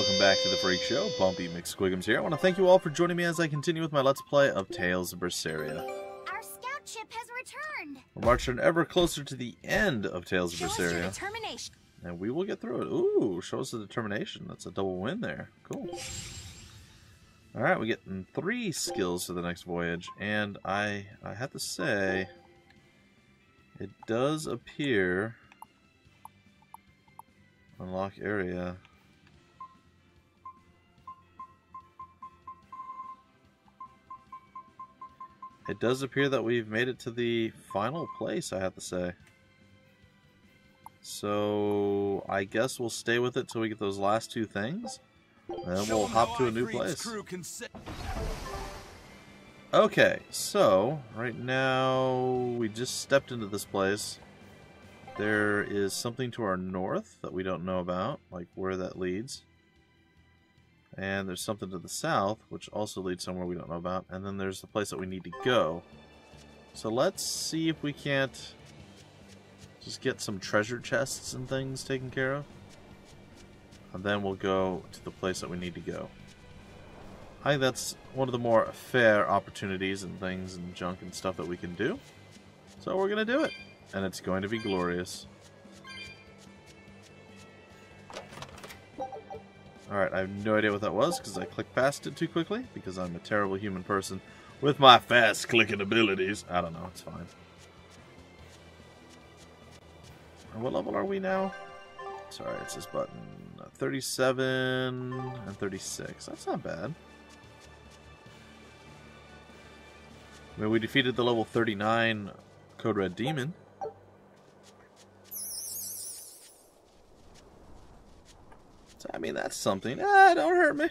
welcome back to the Phreak Show. Bumpy McSquigums here. I want to thank you all for joining me as I continue with my Let's Play of Tales of Berseria. Our scout ship has returned. We're marching ever closer to the end of Tales of Show us your Berseria. determination. And we will get through it. Ooh, show us the determination. That's a double win there. Cool. Alright, we get 3 skills for the next voyage. And I have to say, it does appear... Unlock area... It does appear that we've made it to the final place, I have to say. So, I guess we'll stay with it till we get those last 2 things. And then we'll hop to a new place. Okay, so, right now, we just stepped into this place. There is something to our north that we don't know about, like where that leads. And there's something to the south, which also leads somewhere we don't know about. And then there's the place that we need to go. So let's see if we can't just get some treasure chests and things taken care of. And then we'll go to the place that we need to go. I think that's one of the more fair opportunities and things and junk and stuff that we can do. So we're going to do it. And it's going to be glorious. Alright, I have no idea what that was because I clicked past it too quickly because I'm a terrible human person with my fast clicking abilities. I don't know, it's fine. What level are we now? Sorry, it's this button. 37 and 36. That's not bad. I mean, we defeated the level 39 Code Red Demon. I mean, that's something. Ah, don't hurt me.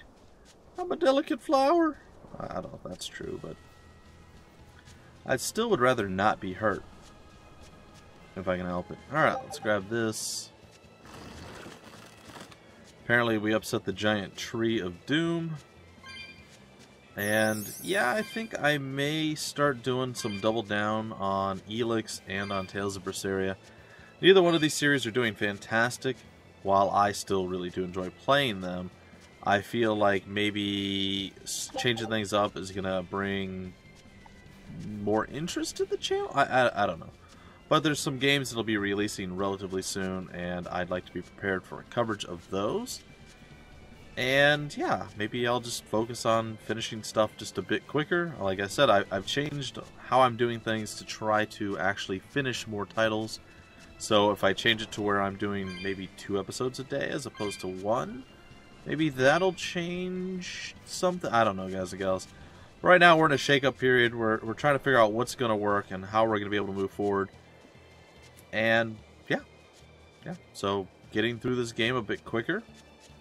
I'm a delicate flower. I don't know if that's true, but I still would rather not be hurt if I can help it. Alright, let's grab this. Apparently we upset the giant tree of doom. And yeah, I think I may start doing some double down on Elix and on Tales of Berseria. Neither one of these series are doing fantastic. While I still really do enjoy playing them, I feel like maybe changing things up is going to bring more interest to the channel. I don't know. But there's some games that'll be releasing relatively soon, and I'd like to be prepared for a coverage of those. And yeah, maybe I'll just focus on finishing stuff just a bit quicker. Like I said, I've changed how I'm doing things to try to actually finish more titles. So if I change it to where I'm doing maybe 2 episodes a day as opposed to 1, maybe that'll change something. I don't know, guys and gals. Right now we're in a shake-up period. We're trying to figure out what's going to work and how we're going to be able to move forward. And yeah. So getting through this game a bit quicker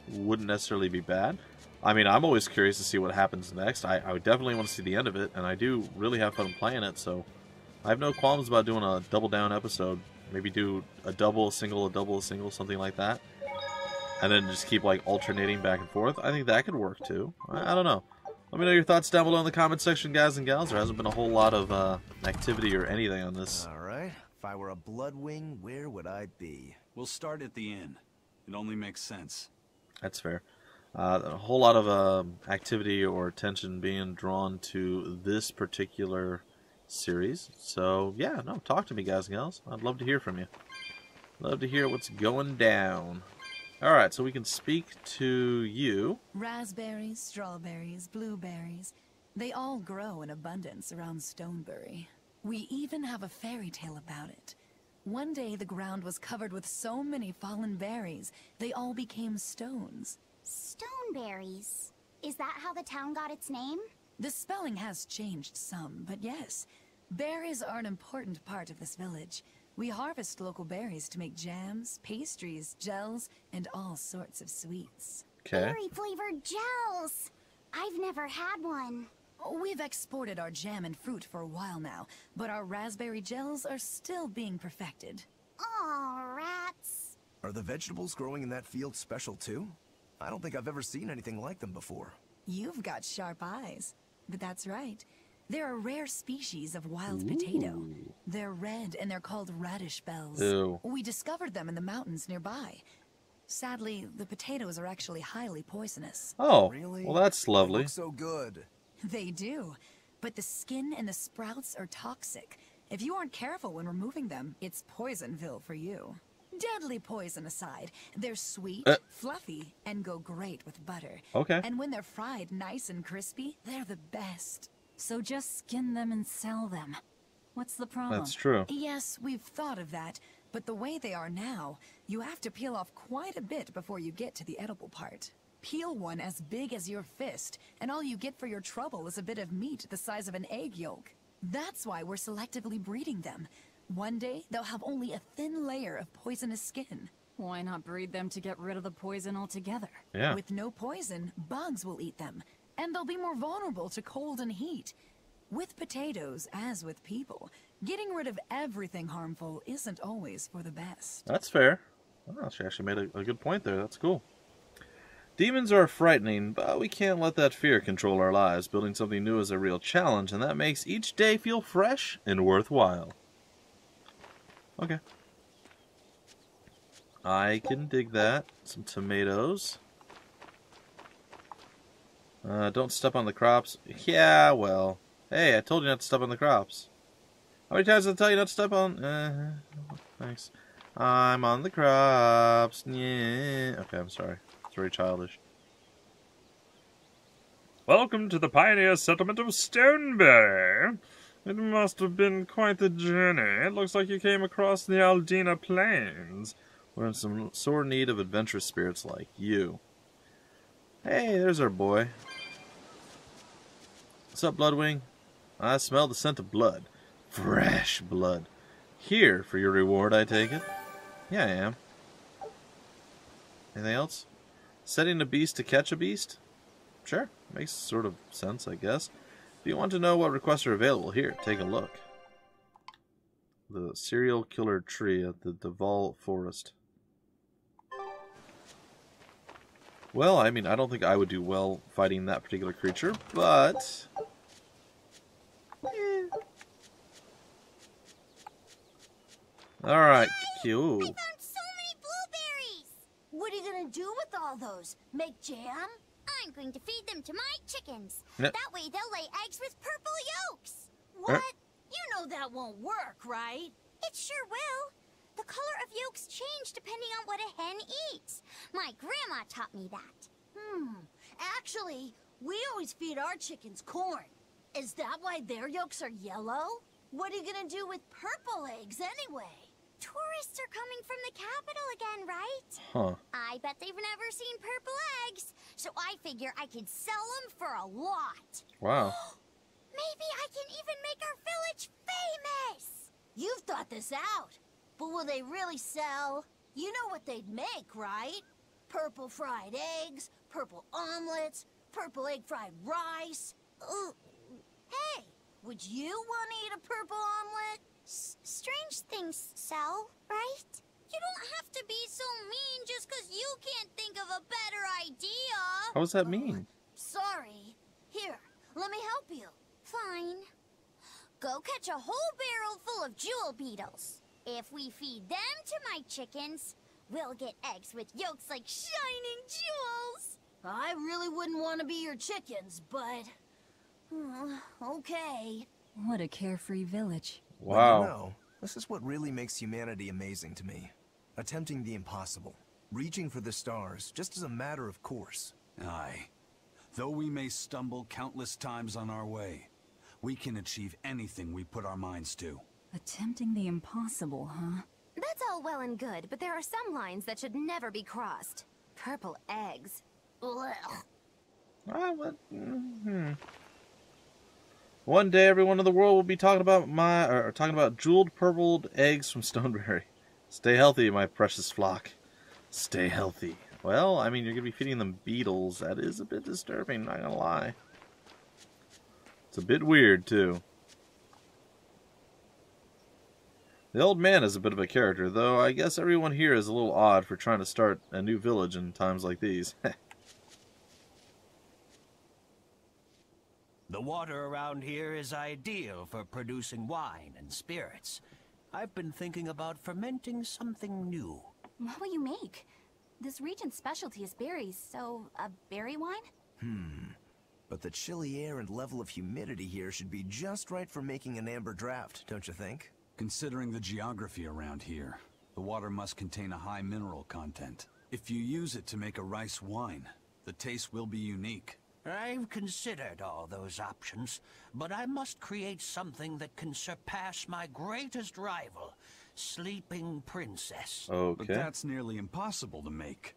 wouldn't necessarily be bad. I mean, I'm always curious to see what happens next. I would definitely want to see the end of it, and I do really have fun playing it, so I have no qualms about doing a double down episode. Maybe do a double, a single, a double, a single, something like that. And then just keep like alternating back and forth. I think that could work too. I don't know. Let me know your thoughts down below in the comment section, guys and gals. There hasn't been a whole lot of activity or anything on this. Alright. If I were a Bloodwing, where would I be? We'll start at the inn. It only makes sense. That's fair. A whole lot of activity or attention being drawn to this particular series. So yeah, no, talk to me, guys and gals. I'd love to hear from you. Love to hear what's going down. Alright, so we can speak to you. Raspberries, strawberries, blueberries, they all grow in abundance around Stonebury. We even have a fairy tale about it. One day the ground was covered with so many fallen berries, they all became stones. Stoneberries. Is that how the town got its name? The spelling has changed some, but yes. Berries are an important part of this village. We harvest local berries to make jams, pastries, gels, and all sorts of sweets. Okay. Berry-flavored gels! I've never had one. We've exported our jam and fruit for a while now, but our raspberry gels are still being perfected. Aw, rats. Are the vegetables growing in that field special too? I don't think I've ever seen anything like them before. You've got sharp eyes. But that's right. They're a rare species of wild potato. They're red and they're called radish bells. Ew. We discovered them in the mountains nearby. Sadly, the potatoes are actually highly poisonous. Oh, Really? well that's They lovely. look so good. They do, but the skin and the sprouts are toxic. If you aren't careful when removing them, it's Poisonville for you. Deadly poison aside, they're sweet, fluffy, and go great with butter. Okay. And when they're fried nice and crispy, they're the best. So just skin them and sell them. What's the problem? That's true. Yes, we've thought of that, but the way they are now, you have to peel off quite a bit before you get to the edible part. Peel one as big as your fist, and all you get for your trouble is a bit of meat the size of an egg yolk. That's why we're selectively breeding them. One day, they'll have only a thin layer of poisonous skin. Why not breed them to get rid of the poison altogether? Yeah. With no poison, bugs will eat them, and they'll be more vulnerable to cold and heat. With potatoes, as with people, getting rid of everything harmful isn't always for the best. That's fair. Oh, she actually made a good point there. That's cool. Demons are frightening, but we can't let that fear control our lives. Building something new is a real challenge, and that makes each day feel fresh and worthwhile. Okay. I can dig that. Some tomatoes. Don't step on the crops. Yeah, well. Hey, I told you not to step on the crops. How many times did I tell you not to step on? Thanks. I'm on the crops. Yeah. Okay, I'm sorry. It's very childish. Welcome to the pioneer settlement of Stonebury. It must have been quite the journey. It looks like you came across the Aldina Plains. We're in some sore need of adventurous spirits like you. Hey, there's our boy. What's up, Bloodwing? I smell the scent of blood. Fresh blood. Here for your reward, I take it? Yeah, I am. Anything else? Setting a beast to catch a beast? Sure. Makes sort of sense, I guess. If you want to know what requests are available, here, take a look. The serial killer tree at the Duval Forest. Well, I mean, I don't think I would do well fighting that particular creature, but... Alright, cute. I found so many blueberries! What are you gonna do with all those? Make jam? I'm going to feed them to my chickens. Yep. That way they'll lay eggs with purple yolks. What? You know that won't work, right? It sure will. The color of yolks change depending on what a hen eats. My grandma taught me that. Actually, we always feed our chickens corn. Is that why their yolks are yellow? What are you gonna do with purple eggs anyway? Tourists are coming from the capital again, right? Huh. I bet they've never seen purple eggs, so I figure I could sell them for a lot. Wow. Maybe I can even make our village famous! You've thought this out. But will they really sell? You know what they'd make, right? Purple fried eggs, purple omelets, purple egg fried rice. Hey, would you want to eat a purple omelet? Strange things sell, right? You don't have to be so mean just because you can't think of a better idea. What does that mean? Sorry. Here, let me help you. Fine. Go catch a whole barrel full of jewel beetles. If we feed them to my chickens, we'll get eggs with yolks like shining jewels. I really wouldn't want to be your chickens, but... okay. What a carefree village. I don't Wow. know. This is what really makes humanity amazing to me. Attempting the impossible. Reaching for the stars, just as a matter of course. Aye. Though we may stumble countless times on our way, we can achieve anything we put our minds to. Attempting the impossible, huh? That's all well and good, but there are some lines that should never be crossed. Purple eggs. What? One day, everyone in the world will be talking about jeweled purpled eggs from Stonebury. Stay healthy, my precious flock. Stay healthy. Well, I mean, you're gonna be feeding them beetles. That is a bit disturbing. Not gonna lie. It's a bit weird too. The old man is a bit of a character, though I guess everyone here is a little odd for trying to start a new village in times like these. The water around here is ideal for producing wine and spirits. I've been thinking about fermenting something new. What will you make? This region's specialty is berries, so a berry wine? But the chilly air and level of humidity here should be just right for making an amber draft, don't you think? Considering the geography around here, the water must contain a high mineral content. If you use it to make a rice wine, the taste will be unique. I've considered all those options, but I must create something that can surpass my greatest rival, Sleeping Princess. But Okay. that's nearly impossible to make.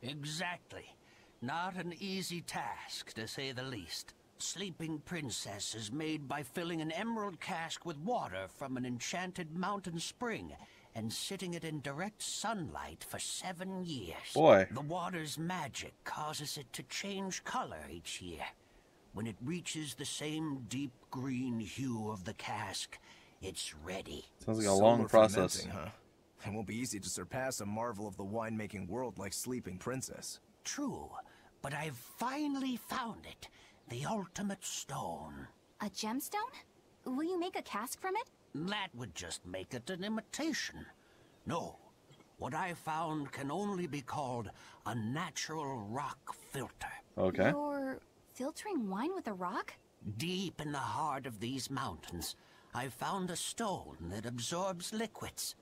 Exactly. Not an easy task, to say the least. Sleeping Princess is made by filling an emerald cask with water from an enchanted mountain spring and sitting it in direct sunlight for 7 years. Boy. The water's magic causes it to change color each year. When it reaches the same deep green hue of the cask, it's ready. Sounds like a Solar long process. fermenting, huh? It won't be easy to surpass a marvel of the winemaking world like Sleeping Princess. True, but I've finally found it. The ultimate stone. A gemstone? Will you make a cask from it? That would just make it an imitation. No, what I found can only be called a natural rock filter. Okay. You're filtering wine with a rock? Deep in the heart of these mountains, I found a stone that absorbs liquids.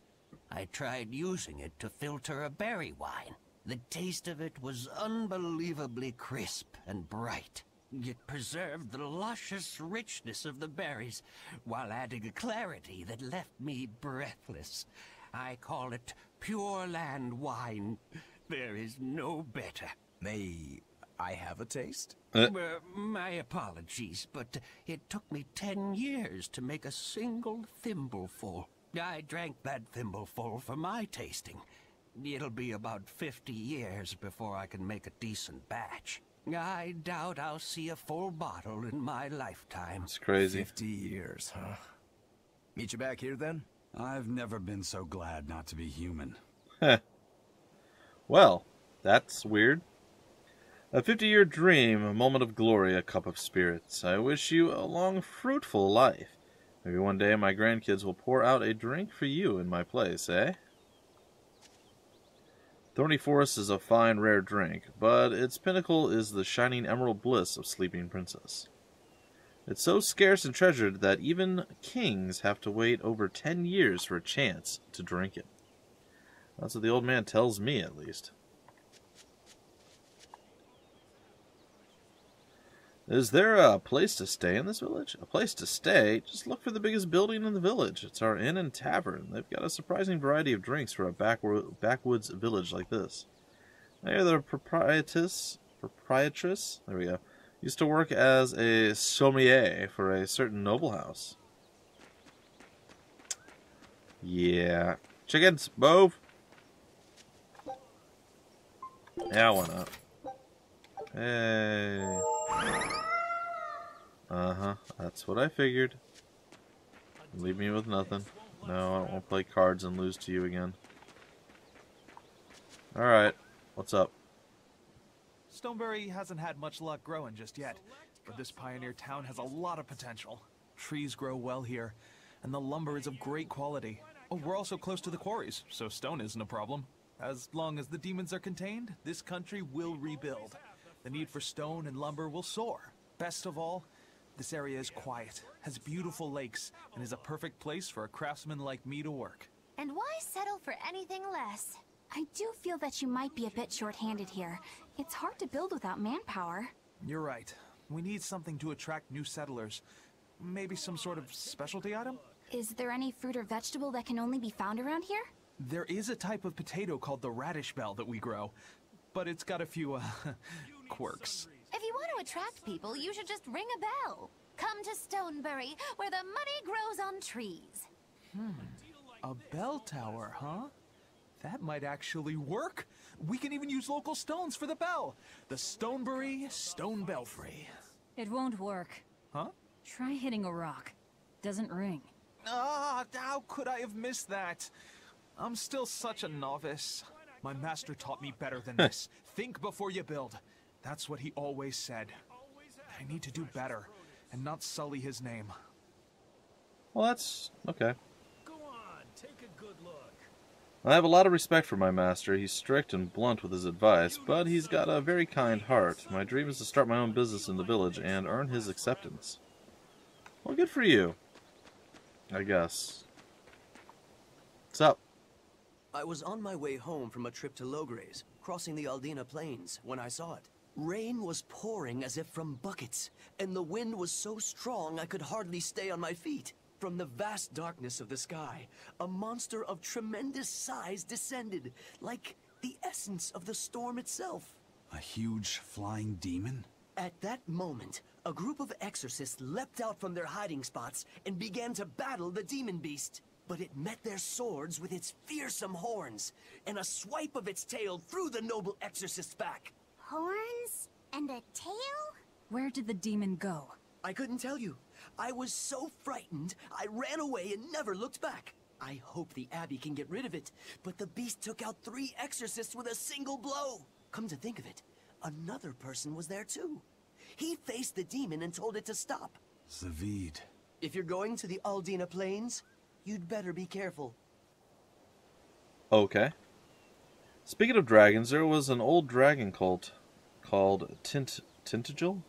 I tried using it to filter a berry wine. The taste of it was unbelievably crisp and bright. It preserved the luscious richness of the berries, while adding a clarity that left me breathless. I call it Pure Land wine. There is no better. May I have a taste? My apologies, but it took me 10 years to make a single thimbleful. I drank that thimbleful for my tasting. It'll be about 50 years before I can make a decent batch. I doubt I'll see a full bottle in my lifetime. It's crazy. 50 years, huh? Meet you back here then? I've never been so glad not to be human. Well, that's weird. A 50-year dream, a moment of glory, a cup of spirits. I wish you a long, fruitful life. Maybe one day my grandkids will pour out a drink for you in my place, eh? Thorny Forest is a fine, rare drink, but its pinnacle is the shining emerald bliss of Sleeping Princess. It's so scarce and treasured that even kings have to wait over 10 years for a chance to drink it. That's what the old man tells me, at least. Is there a place to stay in this village? A place to stay? Just look for the biggest building in the village. It's our inn and tavern. They've got a surprising variety of drinks for a backwoods village like this. I hear the proprietress, there we go, used to work as a sommelier for a certain noble house. Yeah. Chickens, move! Yeah, why not? Hey. Uh-huh, that's what I figured. Leave me with nothing. No, I don't want to play cards and lose to you again. Alright, what's up? Stonebury hasn't had much luck growing just yet, but this pioneer town has a lot of potential. Trees grow well here, and the lumber is of great quality. Oh, we're also close to the quarries, so stone isn't a problem. As long as the demons are contained, this country will rebuild. The need for stone and lumber will soar. Best of all, this area is quiet, has beautiful lakes, and is a perfect place for a craftsman like me to work. And why settle for anything less? I do feel that you might be a bit short-handed here. It's hard to build without manpower. You're right. We need something to attract new settlers. Maybe some sort of specialty item? Is there any fruit or vegetable that can only be found around here? There is a type of potato called the radish bell that we grow, but it's got a few, quirks. If you want to attract people, you should just ring a bell. Come to Stonebury, where the money grows on trees. A bell tower, huh? That might actually work. We can even use local stones for the bell. The Stonebury Stone Belfry. It won't work. Huh? Try hitting a rock. Doesn't ring. Ah, how could I have missed that? I'm still such a novice. My master taught me better than this. Think before you build. That's what he always said. I need to do better and not sully his name. Well, that's okay. Go on, take a good look. I have a lot of respect for my master. He's strict and blunt with his advice, but he's got a very kind heart. My dream is to start my own business in the village and earn his acceptance. Well, good for you, I guess. What's up? I was on my way home from a trip to Logres, crossing the Aldina Plains, when I saw it. Rain was pouring as if from buckets, and the wind was so strong I could hardly stay on my feet. From the vast darkness of the sky, a monster of tremendous size descended, like the essence of the storm itself. A huge flying demon? At that moment, a group of exorcists leapt out from their hiding spots and began to battle the demon beast. But it met their swords with its fearsome horns, and a swipe of its tail threw the noble exorcist's back. Horns and a tail? Where did the demon go? I couldn't tell you. I was so frightened, I ran away and never looked back. I hope the Abbey can get rid of it, but the beast took out 3 exorcists with a single blow. Come to think of it, another person was there too. He faced the demon and told it to stop. Zavid. If you're going to the Aldina Plains, you'd better be careful. Okay. Speaking of dragons, there was an old dragon cult called Tintagel?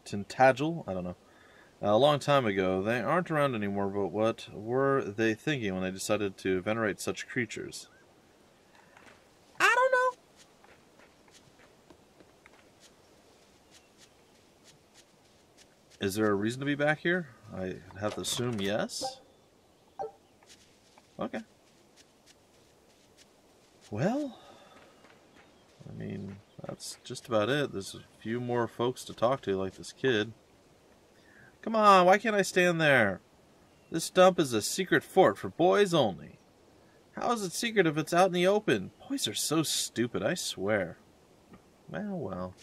Tintagel? I don't know. A long time ago. They aren't around anymore, but what were they thinking when they decided to venerate such creatures? I don't know. Is there a reason to be back here? I have to assume yes. Okay. Well, I mean, that's just about it. There's a few more folks to talk to, like this kid. Come on, why can't I stand there? This dump is a secret fort for boys only. How is it secret if it's out in the open? Boys are so stupid, I swear. Well, well.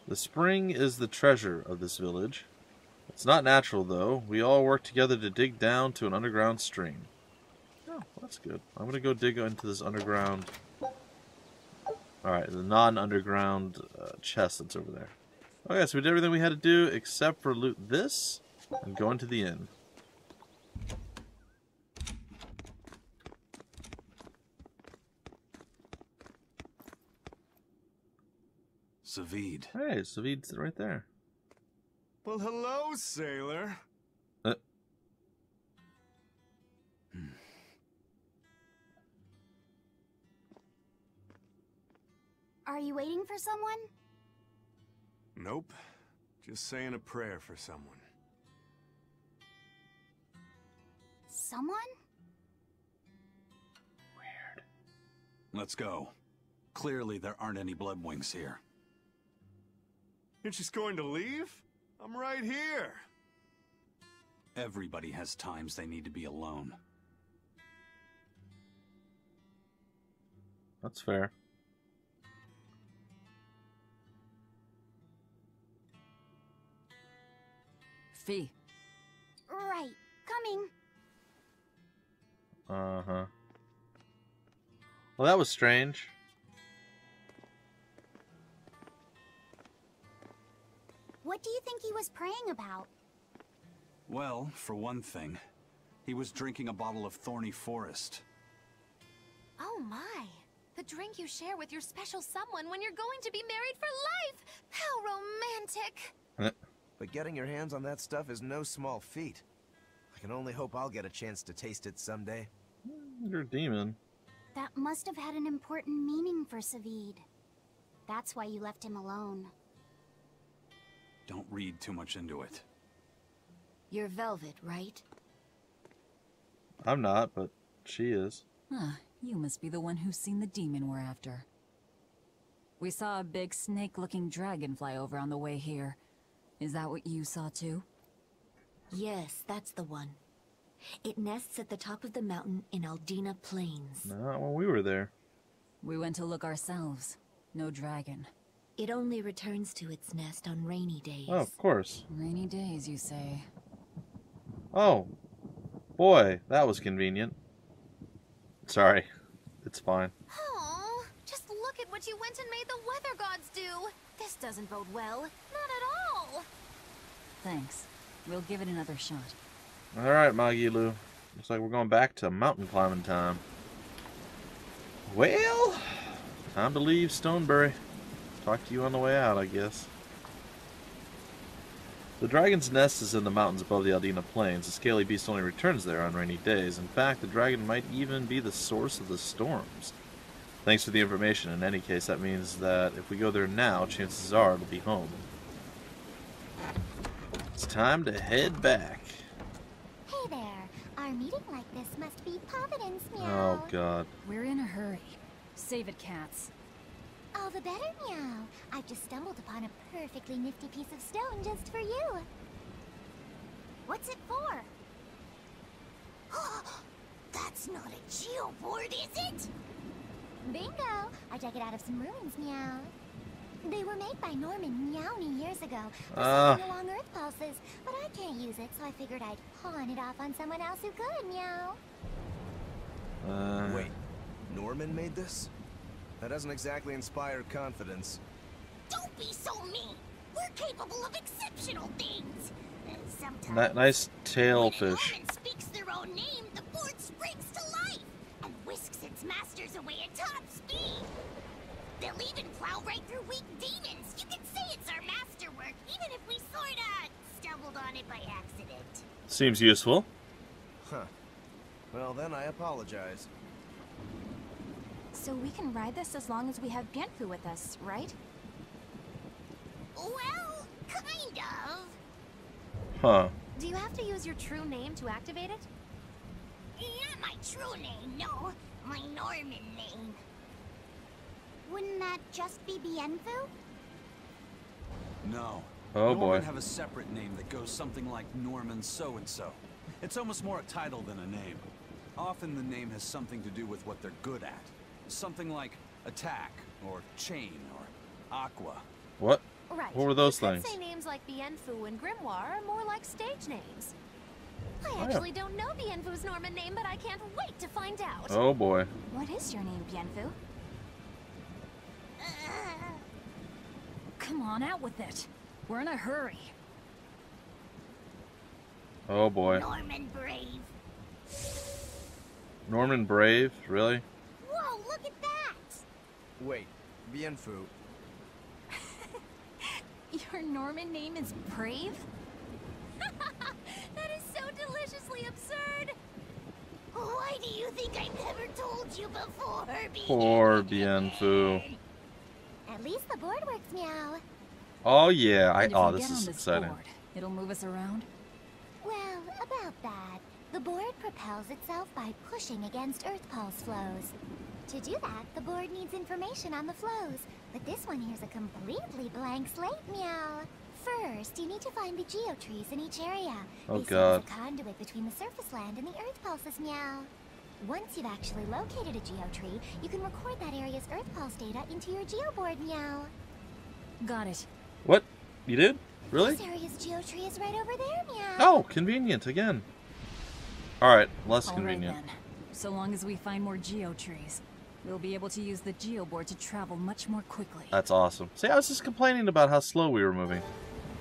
The spring is the treasure of this village. It's not natural, though. We all work together to dig down to an underground stream. Oh, that's good. I'm going to go dig into this underground... Alright, the non-underground chest that's over there. Okay, so we did everything we had to do except for loot this and go into the inn. Zavid. Hey, Zavid's right there. Well, hello, sailor. Are you waiting for someone? Nope. Just saying a prayer for someone. Someone? Weird. Let's go. Clearly there aren't any bloodwings here. You're just going to leave? I'm right here. Everybody has times they need to be alone. That's fair. Fee. Right. Coming. Uh-huh. Well, that was strange. What do you think he was praying about? Well, for one thing, he was drinking a bottle of Thorny Forest. Oh my. The drink you share with your special someone when you're going to be married for life! How romantic! But getting your hands on that stuff is no small feat. I can only hope I'll get a chance to taste it someday. You're a demon. That must have had an important meaning for Zavid. That's why you left him alone. Don't read too much into it. You're Velvet, right? I'm not, but she is. Huh, you must be the one who's seen the demon we're after. We saw a big snake-looking dragon fly over on the way here. Is that what you saw too? Yes, that's the one. It nests at the top of the mountain in Aldina Plains. Not when we were there. We went to look ourselves. No dragon. It only returns to its nest on rainy days. Oh, of course. Rainy days, you say? Oh. Boy, that was convenient. Sorry. It's fine. Oh, just look at what you went and made the weather gods do. This doesn't bode well. Not at all. Thanks. We'll give it another shot. Alright, Magilu. Looks like we're going back to mountain climbing time. Well, time to leave Stonebury. Talk to you on the way out, I guess. The dragon's nest is in the mountains above the Aldina Plains. The scaly beast only returns there on rainy days. In fact, the dragon might even be the source of the storms. Thanks for the information. In any case, that means that if we go there now, chances are it'll be home. It's time to head back. Hey there. Our meeting like this must be Providence, meow. Oh, God. We're in a hurry. Save it, cats. All the better, meow. I've just stumbled upon a perfectly nifty piece of stone just for you. What's it for? That's not a geoboard, is it? Bingo! I dug it out of some ruins, meow. They were made by Norman Meowny years ago for sending along Earth pulses, but I can't use it, so I figured I'd pawn it off on someone else who could, meow. Wait, Norman made this? That doesn't exactly inspire confidence. Don't be so mean. We're capable of exceptional things. Sometimes, Nice tailfish. when Norman speaks their own name, the board springs to life and whisks its masters away at top speed. They'll even plow right through weak demons. You can say it's our masterwork, even if we sorta stumbled on it by accident. Seems useful. Huh. Well, then I apologize. So we can ride this as long as we have Bienfu with us, right? Well, kind of. Huh. Do you have to use your true name to activate it? Not my true name, no. My Norman name. Wouldn't that just be Bienfu? No. Oh, boy. Norman have a separate name that goes something like Norman so-and-so. It's almost more a title than a name. Often the name has something to do with what they're good at. Something like attack, or chain, or aqua. What? Right. What were those you could things? say names like Bienfu and Grimoire are more like stage names. I yeah. actually don't know Bienfu's Norman name, but I can't wait to find out. Oh, boy. What is your name, Bienfu? Come on, out with it. We're in a hurry. Oh, boy. Norman Brave. Norman Brave? Really? Whoa, look at that! Wait, Bienfu. Your Norman name is Brave? That is so deliciously absurd. Why do you think I never told you before, Poor Bienfu. At least the board works, meow. Oh, yeah. And if Oh, we this get is on exciting. board, it'll move us around? Well, about that. The board propels itself by pushing against Earth pulse flows. To do that, the board needs information on the flows, but this one here's a completely blank slate, meow. First, you need to find the geotrees in each area. Oh, They God. serve as a conduit between the surface land and the Earth pulses, meow. Once you've actually located a geotree, you can record that area's Earth pulse data into your geoboard, meow. Got it. What? You did? Really? This area's geotree is right over there, meow. Oh, convenient again. Alright, less All convenient. right, then. So long as we find more geotrees, we'll be able to use the geoboard to travel much more quickly. That's awesome. See, I was just complaining about how slow we were moving.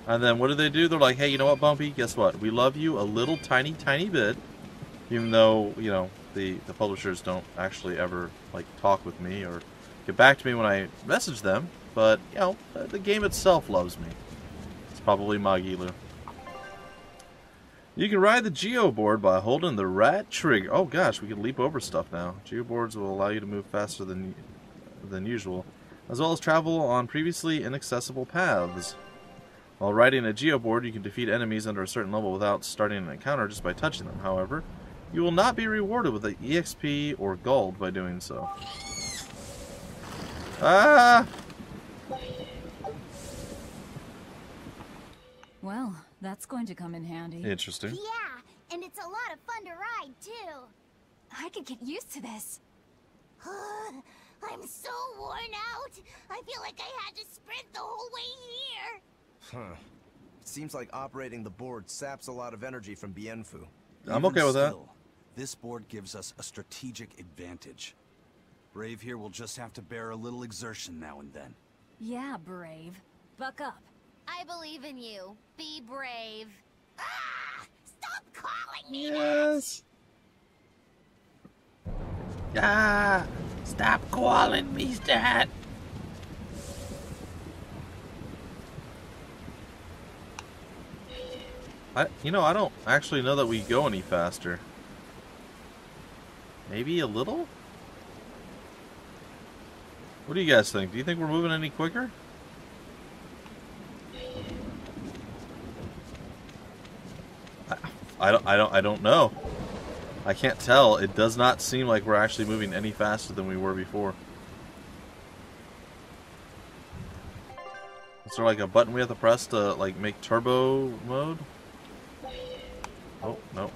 And then what do? They're like, hey, you know what, Bumpy? Guess what? We love you a little tiny, tiny bit. Even though, you know, the publishers don't actually ever, like, talk with me or get back to me when I message them. But, you know, the game itself loves me. It's probably Magilu. You can ride the geoboard by holding the right trigger. Oh gosh, we can leap over stuff now. Geoboards will allow you to move faster than usual, as well as travel on previously inaccessible paths. While riding a geoboard, you can defeat enemies under a certain level without starting an encounter just by touching them. However, you will not be rewarded with the EXP or gold by doing so. Ah! Well, that's going to come in handy. Interesting. Yeah, and it's a lot of fun to ride, too. I could get used to this. I'm so worn out. I feel like I had to sprint the whole way here. Huh. It seems like operating the board saps a lot of energy from Bienfu. I'm okay with that. Still, this board gives us a strategic advantage. Brave here will just have to bear a little exertion now and then. Yeah, Brave. Buck up. I believe in you. Be brave. Ah! Stop calling me Yes. Ah! Stop calling me that! I don't actually know that we go any faster. Maybe a little? What do you guys think? Do you think we're moving any quicker? I don't know. I can't tell. It does not seem like we're actually moving any faster than we were before. Is there like a button we have to press to like make turbo mode? Oh, no.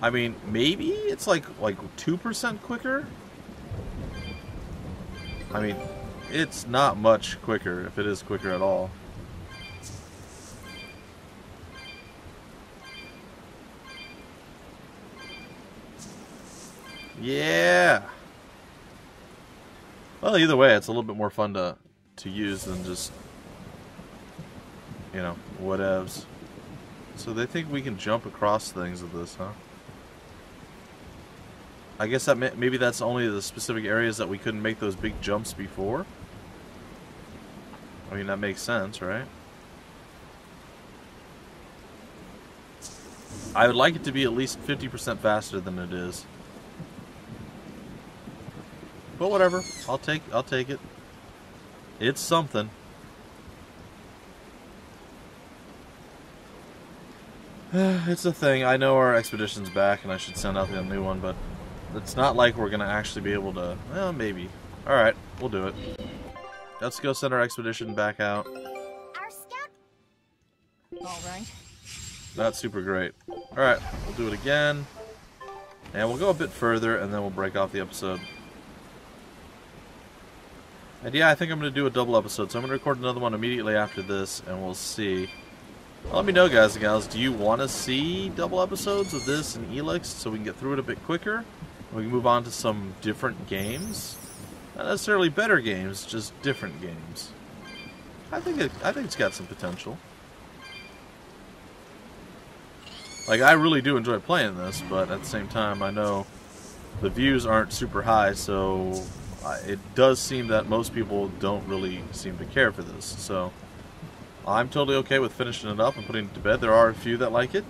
I mean, maybe it's like 2% quicker? I mean, it's not much quicker, if it is quicker at all. Yeah! Well, either way, it's a little bit more fun to use than just, you know, whatevs. So they think we can jump across things with this, huh? I guess that maybe that's only the specific areas that we couldn't make those big jumps before. I mean, that makes sense, right? I would like it to be at least 50% faster than it is. But whatever, I'll take it. It's something. It's a thing. I know our expedition's back and I should send out the new one, but it's not like we're gonna actually be able to. Well, maybe. Alright, we'll do it. Let's go send our expedition back out. Our scout. Alright. That's super great. Alright, we'll do it again. And we'll go a bit further and then we'll break off the episode. And yeah, I think I'm going to do a double episode, so I'm going to record another one immediately after this, and we'll see. Well, let me know, guys and gals, do you want to see double episodes of this and Elix so we can get through it a bit quicker? We can move on to some different games? Not necessarily better games, just different games. I think it's got some potential. Like, I really do enjoy playing this, but at the same time, I know the views aren't super high, so it does seem that most people don't really seem to care for this. So I'm totally okay with finishing it up and putting it to bed. There are a few that like it,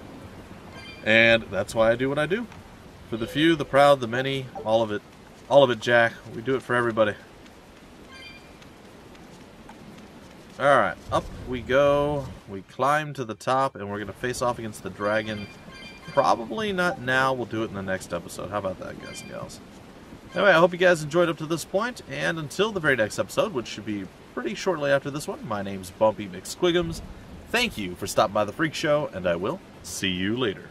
and that's why I do what I do. For the few, the proud, the many, all of it, Jack. We do it for everybody. Alright, up we go. We climb to the top, and we're going to face off against the dragon. Probably not now. We'll do it in the next episode. How about that, guys and gals? Anyway, I hope you guys enjoyed up to this point, and until the very next episode, which should be pretty shortly after this one, my name's Bumpy McSquigums. Thank you for stopping by the Phreak Show, and I will see you later.